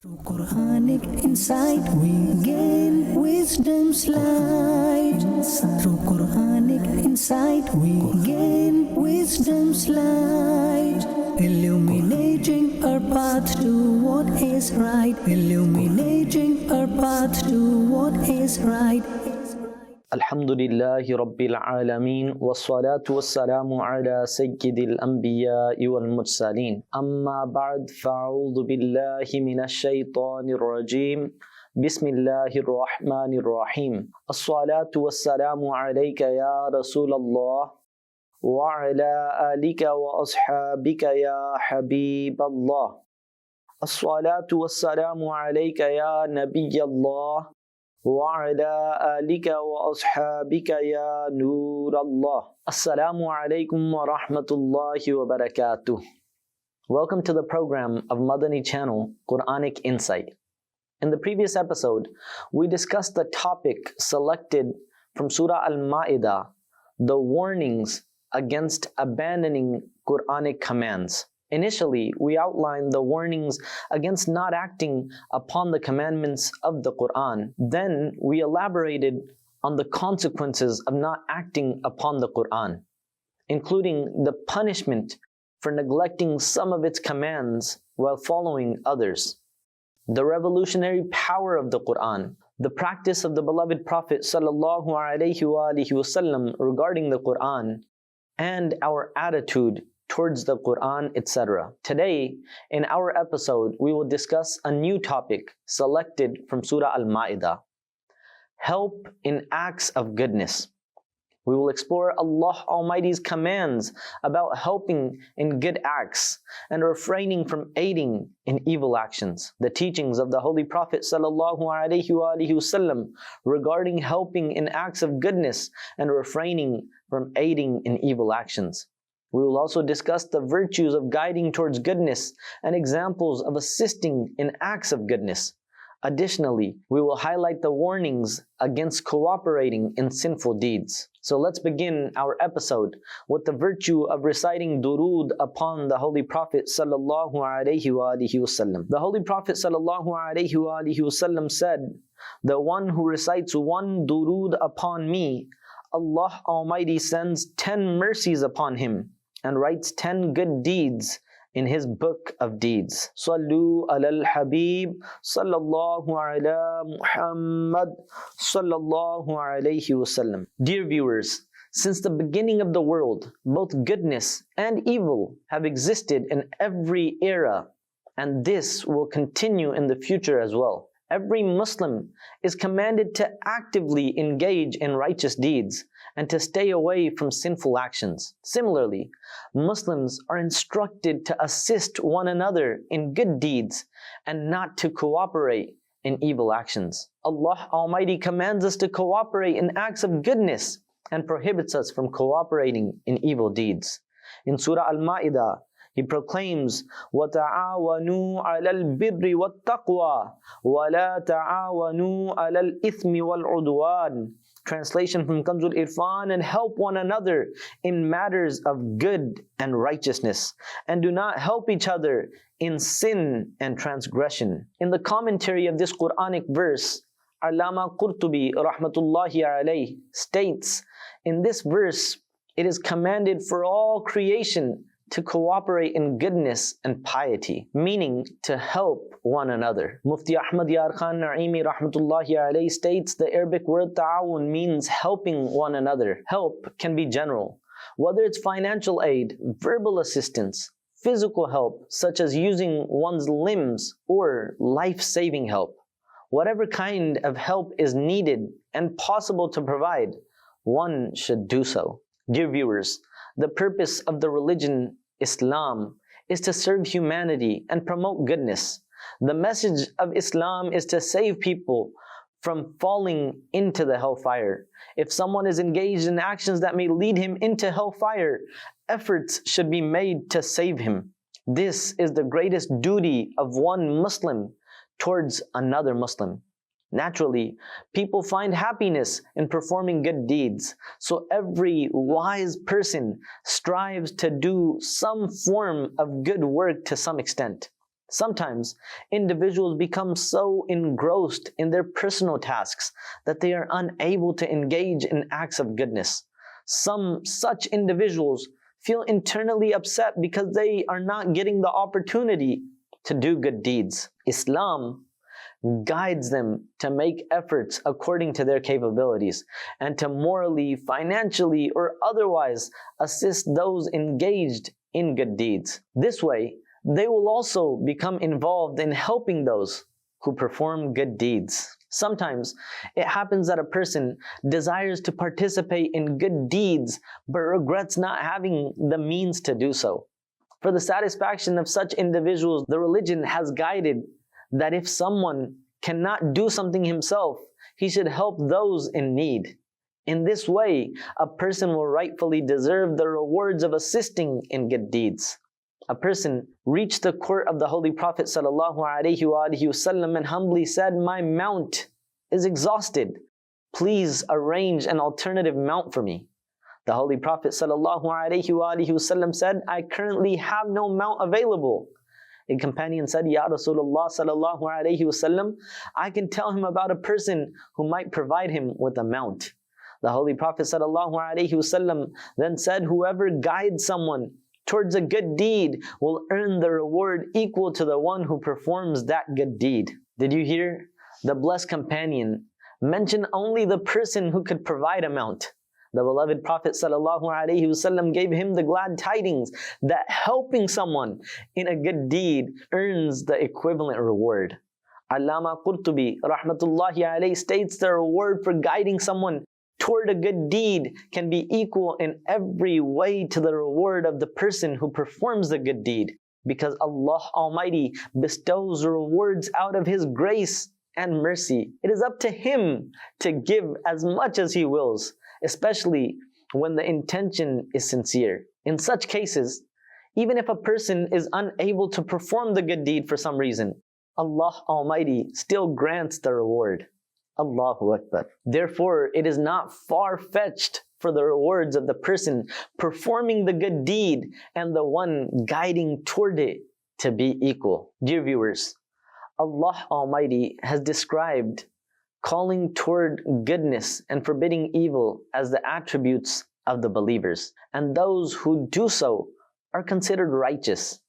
Through Quranic insight we gain wisdom's light. Through Quranic insight we gain wisdom's light. Illuminating our path to what is right. Illuminating our path to what is right. Alhamdulillahi Rabbil Alameen wassalatu wassalamu ala sayyidil anbiya'i wal mursaleen. Amma ba'd, fa'udhu billahi minash shaytanir rajeem. Bismillahir rahmanir rahim. As-salatu wassalamu alayka ya Rasulallah wa ala alika wa ashabika ya Habiballah. As-salatu wassalamu alayka ya Nabiyallah وعلى آلك وأصحابك يا نور الله. Assalamu alaikum wa rahmatullahi wa barakatuh. Welcome to the program of Madani Channel, Quranic Insight. In the previous episode, we discussed the topic selected from Surah Al-Ma'idah, the warnings against abandoning Quranic commands. Initially, we outlined the warnings against not acting upon the commandments of the Quran. Then we elaborated on the consequences of not acting upon the Quran, including the punishment for neglecting some of its commands while following others, the revolutionary power of the Quran, the practice of the beloved Prophet ﷺ regarding the Quran, and our attitude towards the Quran, etc. Today, in our episode, we will discuss a new topic selected from Surah Al-Ma'idah: help in acts of goodness. We will explore Allah Almighty's commands about helping in good acts and refraining from aiding in evil actions. The teachings of the Holy Prophet ﷺ regarding helping in acts of goodness and refraining from aiding in evil actions. We will also discuss the virtues of guiding towards goodness and examples of assisting in acts of goodness. Additionally, we will highlight the warnings against cooperating in sinful deeds. So let's begin our episode with the virtue of reciting durood upon the Holy Prophet ﷺ. The Holy Prophet ﷺ said, "The one who recites one durood upon me, Allah Almighty sends 10 mercies upon him and writes 10 good deeds in His book of deeds." Sallu alal Habib sallallahu ala Muhammad sallallahu alayhi wasallam. Dear viewers, since the beginning of the world, both goodness and evil have existed in every era, and this will continue in the future as well. Every Muslim is commanded to actively engage in righteous deeds and to stay away from sinful actions. Similarly, Muslims are instructed to assist one another in good deeds and not to cooperate in evil actions. Allah Almighty commands us to cooperate in acts of goodness and prohibits us from cooperating in evil deeds. In Surah Al-Ma'idah, He proclaims, وَتَعَاوَنُوا عَلَى الْبِرِّ وَالتَّقْوَى وَلَا تَعَاوَنُوا عَلَى الْإِثْمِ وَالْعُدْوَانِ. Translation from Kanzul Irfan: and help one another in matters of good and righteousness, and do not help each other in sin and transgression. In the commentary of this Quranic verse, Allama Qurtubi rahmatullahi alayh states, in this verse, it is commanded for all creation to cooperate in goodness and piety, meaning to help one another. Mufti Ahmad Yar Khan Naimi rahmatullahi alayhi states the Arabic word ta'awun means helping one another. Help can be general, whether it's financial aid, verbal assistance, physical help such as using one's limbs, or life-saving help. Whatever kind of help is needed and possible to provide, one should do so. Dear viewers, the purpose of the religion Islam is to serve humanity and promote goodness. The message of Islam is to save people from falling into the hellfire. If someone is engaged in actions that may lead him into hellfire, efforts should be made to save him. This is the greatest duty of one Muslim towards another Muslim. Naturally, people find happiness in performing good deeds, so every wise person strives to do some form of good work to some extent. Sometimes individuals become so engrossed in their personal tasks that they are unable to engage in acts of goodness. Some such individuals feel internally upset because they are not getting the opportunity to do good deeds. Islam guides them to make efforts according to their capabilities and to morally, financially, or otherwise assist those engaged in good deeds. This way, they will also become involved in helping those who perform good deeds. Sometimes it happens that a person desires to participate in good deeds but regrets not having the means to do so. For the satisfaction of such individuals, the religion has guided that if someone cannot do something himself, he should help those in need. In this way, a person will rightfully deserve the rewards of assisting in good deeds. A person reached the court of the Holy Prophet ﷺ and humbly said, "My mount is exhausted. Please arrange an alternative mount for me." The Holy Prophet ﷺ said, "I currently have no mount available." A companion said, "Ya Rasulullah ﷺ, I can tell him about a person who might provide him with a mount." The Holy Prophet ﷺ then said, "Whoever guides someone towards a good deed will earn the reward equal to the one who performs that good deed." Did you hear? The blessed companion mentioned only the person who could provide a mount. The beloved Prophet ﷺ gave him the glad tidings that helping someone in a good deed earns the equivalent reward. Allama Qurtubi rahmatullahi alayhi states the reward for guiding someone toward a good deed can be equal in every way to the reward of the person who performs the good deed, because Allah Almighty bestows rewards out of His grace and mercy. It is up to Him to give as much as He wills, especially when the intention is sincere. In such cases, even if a person is unable to perform the good deed for some reason, Allah Almighty still grants the reward. Allahu Akbar. Therefore, it is not far-fetched for the rewards of the person performing the good deed and the one guiding toward it to be equal. Dear viewers, Allah Almighty has described calling toward goodness and forbidding evil as the attributes of the believers, and those who do so are considered righteous.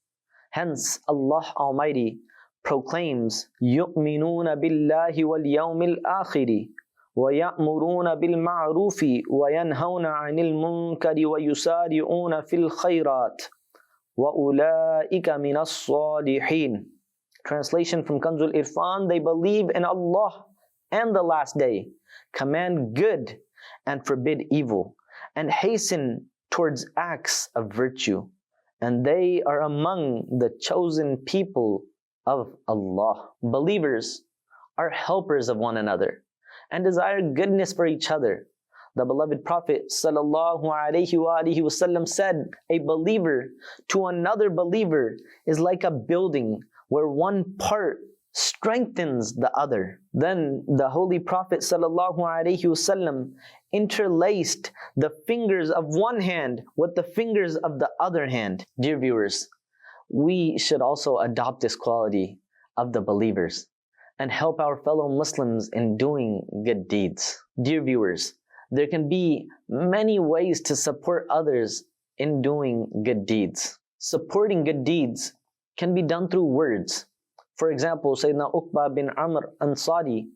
Hence, Allah Almighty proclaims, يُؤْمِنُونَ بِاللَّهِ وَالْيَوْمِ الْآخِرِ وَيَأْمُرُونَ بِالْمَعْرُوفِ وَيَنْهَوْنَ عَنِ الْمُنْكَرِ وَيُسَارِعُونَ فِي الْخَيْرَاتِ وَأُولَٰئِكَ مِنَ الصَّالِحِينَ. Translation from Kanzul Irfan: they believe in Allah and the last day, command good and forbid evil, and hasten towards acts of virtue, and they are among the chosen people of Allah. Believers are helpers of one another and desire goodness for each other. The beloved Prophet ﷺ said, "A believer to another believer is like a building where one part strengthens the other." Then the Holy Prophet ﷺ interlaced the fingers of one hand with the fingers of the other hand. Dear viewers, we should also adopt this quality of the believers and help our fellow Muslims in doing good deeds. Dear viewers, there can be many ways to support others in doing good deeds. Supporting good deeds can be done through words. For example, Sayyidina Uqba bin Amr Ansari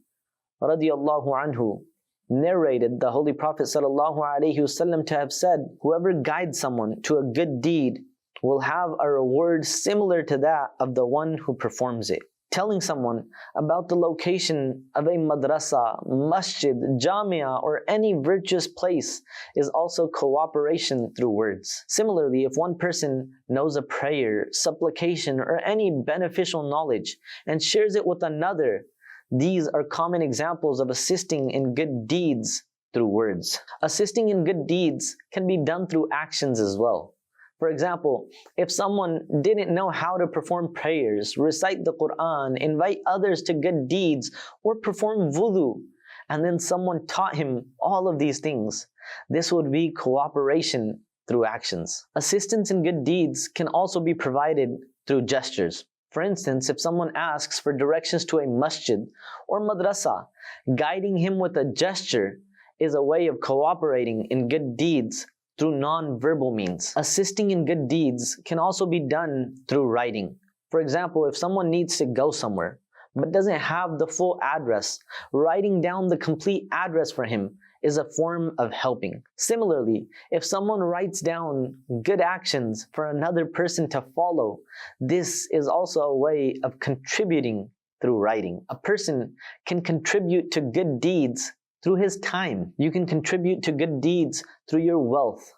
radiyallahu anhu narrated the Holy Prophet ﷺ to have said, "Whoever guides someone to a good deed will have a reward similar to that of the one who performs it." Telling someone about the location of a madrasa, masjid, jamia, or any virtuous place is also cooperation through words. Similarly, if one person knows a prayer, supplication, or any beneficial knowledge and shares it with another, these are common examples of assisting in good deeds through words. Assisting in good deeds can be done through actions as well. For example, if someone didn't know how to perform prayers, recite the Quran, invite others to good deeds, or perform wudu, and then someone taught him all of these things, this would be cooperation through actions. Assistance in good deeds can also be provided through gestures. For instance, if someone asks for directions to a masjid or madrasa, guiding him with a gesture is a way of cooperating in good deeds through non-verbal means. Assisting in good deeds can also be done through writing. For example, if someone needs to go somewhere but doesn't have the full address, writing down the complete address for him is a form of helping. Similarly, if someone writes down good actions for another person to follow, this is also a way of contributing through writing. A person can contribute to good deeds through his time. You can contribute to good deeds through your wealth.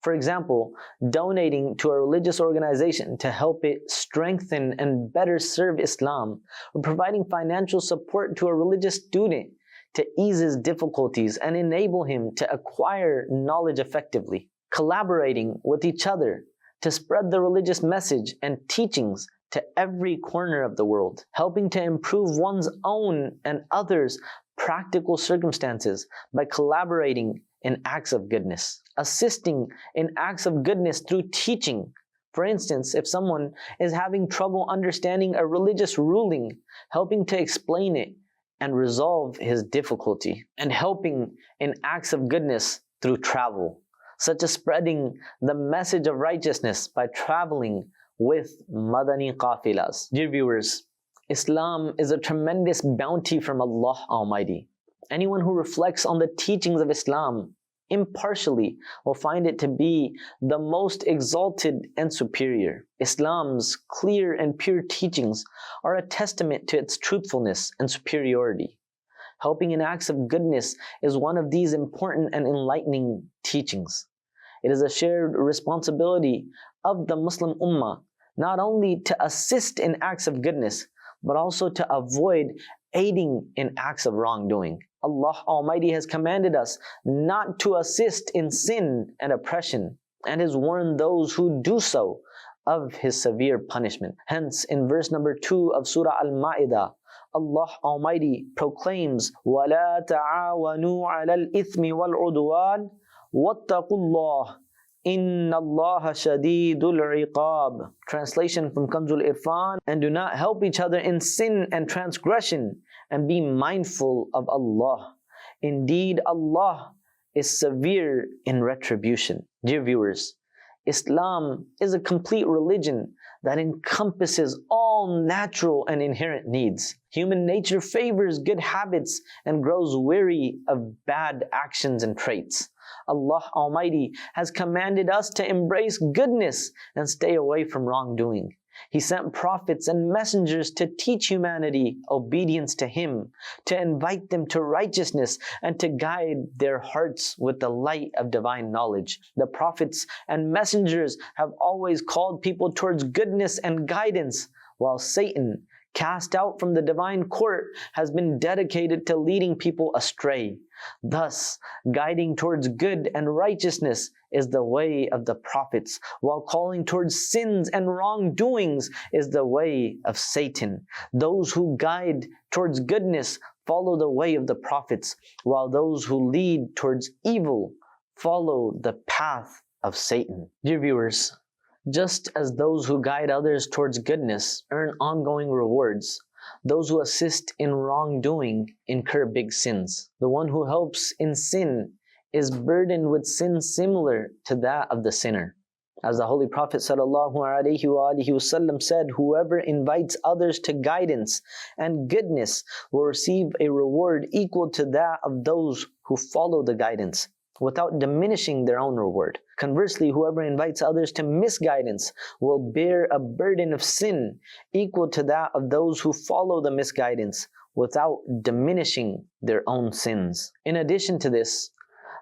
For example, donating to a religious organization to help it strengthen and better serve Islam, or providing financial support to a religious student to ease his difficulties and enable him to acquire knowledge effectively. Collaborating with each other to spread the religious message and teachings to every corner of the world. Helping to improve one's own and others' practical circumstances by collaborating in acts of goodness. Assisting in acts of goodness through teaching. For instance, if someone is having trouble understanding a religious ruling, helping to explain it and resolve his difficulty. And helping in acts of goodness through travel, such as spreading the message of righteousness by traveling with Madani qafilas. Dear viewers, Islam is a tremendous bounty from Allah Almighty. Anyone who reflects on the teachings of Islam impartially will find it to be the most exalted and superior. Islam's clear and pure teachings are a testament to its truthfulness and superiority. Helping in acts of goodness is one of these important and enlightening teachings. It is a shared responsibility of the Muslim Ummah not only to assist in acts of goodness, but also to avoid aiding in acts of wrongdoing. Allah Almighty has commanded us not to assist in sin and oppression, and has warned those who do so of His severe punishment. Hence, in verse number 2 of Surah Al-Ma'idah, Allah Almighty proclaims, وَلَا تَعَاوَنُوا عَلَى الْإِثْمِ وَالْعُدْوَانِ وَاتَّقُوا اللَّهَ إِنَّ اللَّهَ شَدِيدُ الْعِقَابِ. Translation from Kanzul Irfan, and do not help each other in sin and transgression, and be mindful of Allah. Indeed, Allah is severe in retribution. Dear viewers, Islam is a complete religion that encompasses all natural and inherent needs. Human nature favors good habits and grows weary of bad actions and traits. Allah Almighty has commanded us to embrace goodness and stay away from wrongdoing. He sent prophets and messengers to teach humanity obedience to Him, to invite them to righteousness, and to guide their hearts with the light of divine knowledge. The prophets and messengers have always called people towards goodness and guidance, while Satan, cast out from the divine court, has been dedicated to leading people astray. Thus, guiding towards good and righteousness is the way of the prophets, while calling towards sins and wrongdoings is the way of Satan. Those who guide towards goodness follow the way of the prophets, while those who lead towards evil follow the path of Satan. Dear viewers, just as those who guide others towards goodness earn ongoing rewards, those who assist in wrongdoing incur big sins. The one who helps in sin is burdened with sin similar to that of the sinner. As the Holy Prophet ﷺ said, whoever invites others to guidance and goodness will receive a reward equal to that of those who follow the guidance, without diminishing their own reward. Conversely, whoever invites others to misguidance will bear a burden of sin equal to that of those who follow the misguidance, without diminishing their own sins. In addition to this,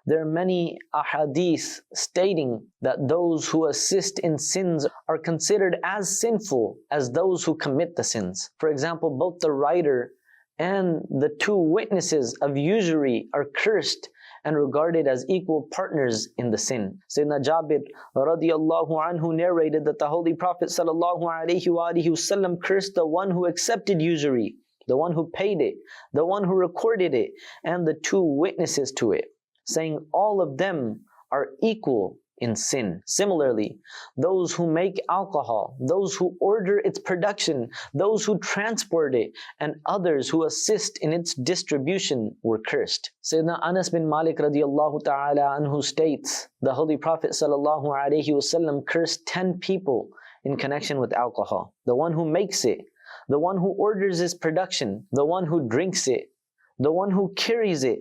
there are many ahadith stating that those who assist in sins are considered as sinful as those who commit the sins. For example, both the writer and the two witnesses of usury are cursed and regarded as equal partners in the sin. Sayyidina Jabir radiyallahu anhu narrated that the Holy Prophet sallallahu alaihi wasallam cursed the one who accepted usury, the one who paid it, the one who recorded it, and the two witnesses to it, saying all of them are equal in sin. Similarly, those who make alcohol, those who order its production, those who transport it, and others who assist in its distribution were cursed. Sayyidina Anas bin Malik radiallahu ta'ala anhu states, the Holy Prophet sallallahu alaihi wasallam cursed 10 people in connection with alcohol. The one who makes it, the one who orders its production, the one who drinks it, the one who carries it,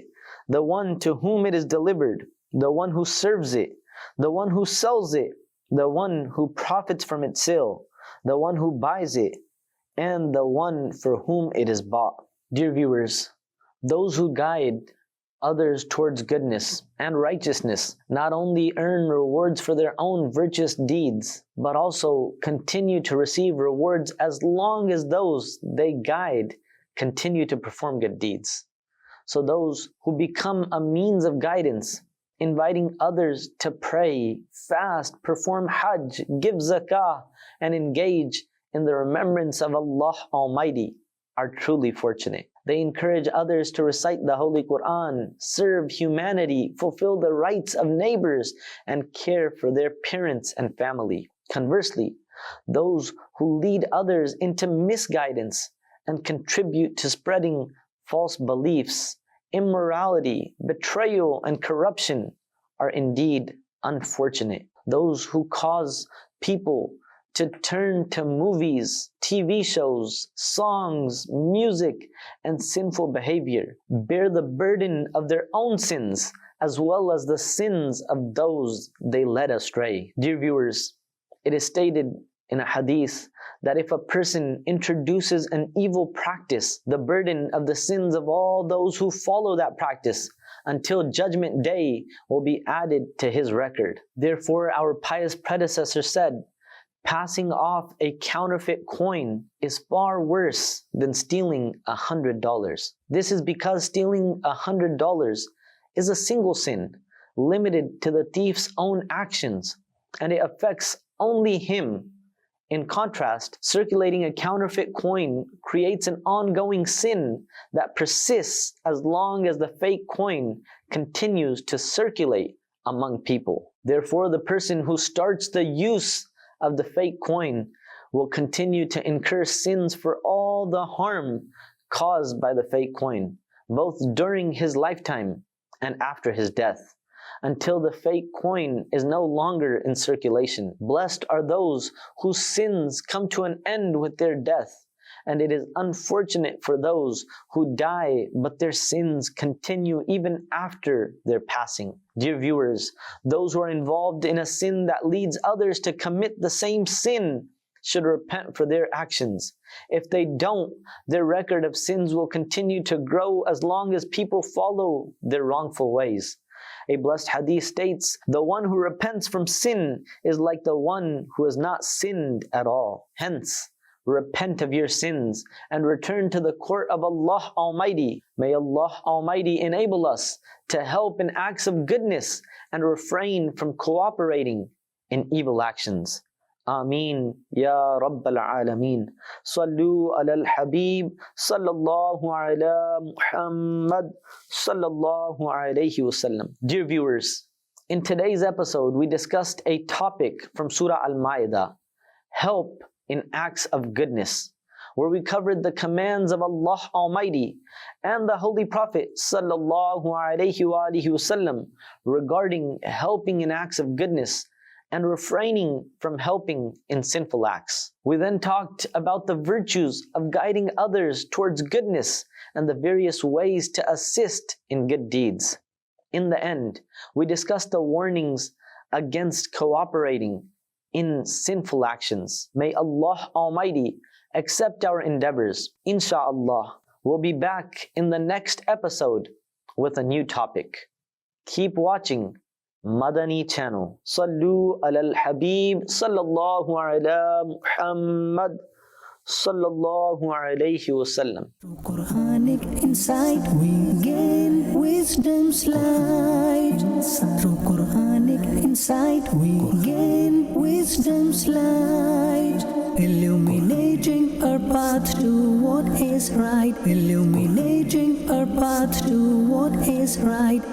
the one to whom it is delivered, the one who serves it, the one who sells it, the one who profits from its sale, the one who buys it, and the one for whom it is bought. Dear viewers, those who guide others towards goodness and righteousness not only earn rewards for their own virtuous deeds, but also continue to receive rewards as long as those they guide continue to perform good deeds. So those who become a means of guidance, inviting others to pray, fast, perform hajj, give zakah, and engage in the remembrance of Allah Almighty, are truly fortunate. They encourage others to recite the Holy Quran, serve humanity, fulfill the rights of neighbors, and care for their parents and family. Conversely, those who lead others into misguidance and contribute to spreading false beliefs, immorality, betrayal, and corruption are indeed unfortunate. Those who cause people to turn to movies, TV shows, songs, music, and sinful behavior bear the burden of their own sins as well as the sins of those they led astray. Dear viewers, it is stated in a hadith that if a person introduces an evil practice, the burden of the sins of all those who follow that practice until judgment day will be added to his record. Therefore, our pious predecessor said, passing off a counterfeit coin is far worse than stealing $100. This is because stealing $100 is a single sin, limited to the thief's own actions, and it affects only him. In contrast, circulating a counterfeit coin creates an ongoing sin that persists as long as the fake coin continues to circulate among people. Therefore, the person who starts the use of the fake coin will continue to incur sins for all the harm caused by the fake coin, both during his lifetime and after his death, until the fake coin is no longer in circulation. Blessed are those whose sins come to an end with their death, and it is unfortunate for those who die but their sins continue even after their passing. Dear viewers, those who are involved in a sin that leads others to commit the same sin should repent for their actions. If they don't, their record of sins will continue to grow as long as people follow their wrongful ways. A blessed hadith states, the one who repents from sin is like the one who has not sinned at all. Hence, repent of your sins and return to the court of Allah Almighty. May Allah Almighty enable us to help in acts of goodness and refrain from cooperating in evil actions. Ameen Ya Rabbal Alameen. Sallu ala al-Habib sallallahu ala Muhammad sallallahu alayhi wasallam. Dear viewers, in today's episode we discussed a topic from Surah Al-Ma'idah, help in acts of goodness, where we covered the commands of Allah Almighty and the Holy Prophet sallallahu alayhi wasallam regarding helping in acts of goodness and refraining from helping in sinful acts. We then talked about the virtues of guiding others towards goodness and the various ways to assist in good deeds. In the end, we discussed the warnings against cooperating in sinful actions. May Allah Almighty accept our endeavors. Insha'Allah, we'll be back in the next episode with a new topic. Keep watching Madani Channel. Sallu ala al-Habib sallallahu ala Muhammad sallallahu alayhi wasallam. Through Quranic insight we gain wisdom's light. Through Quranic insight we gain wisdom's light. Illuminating our path to what is right. Illuminating our path to what is right.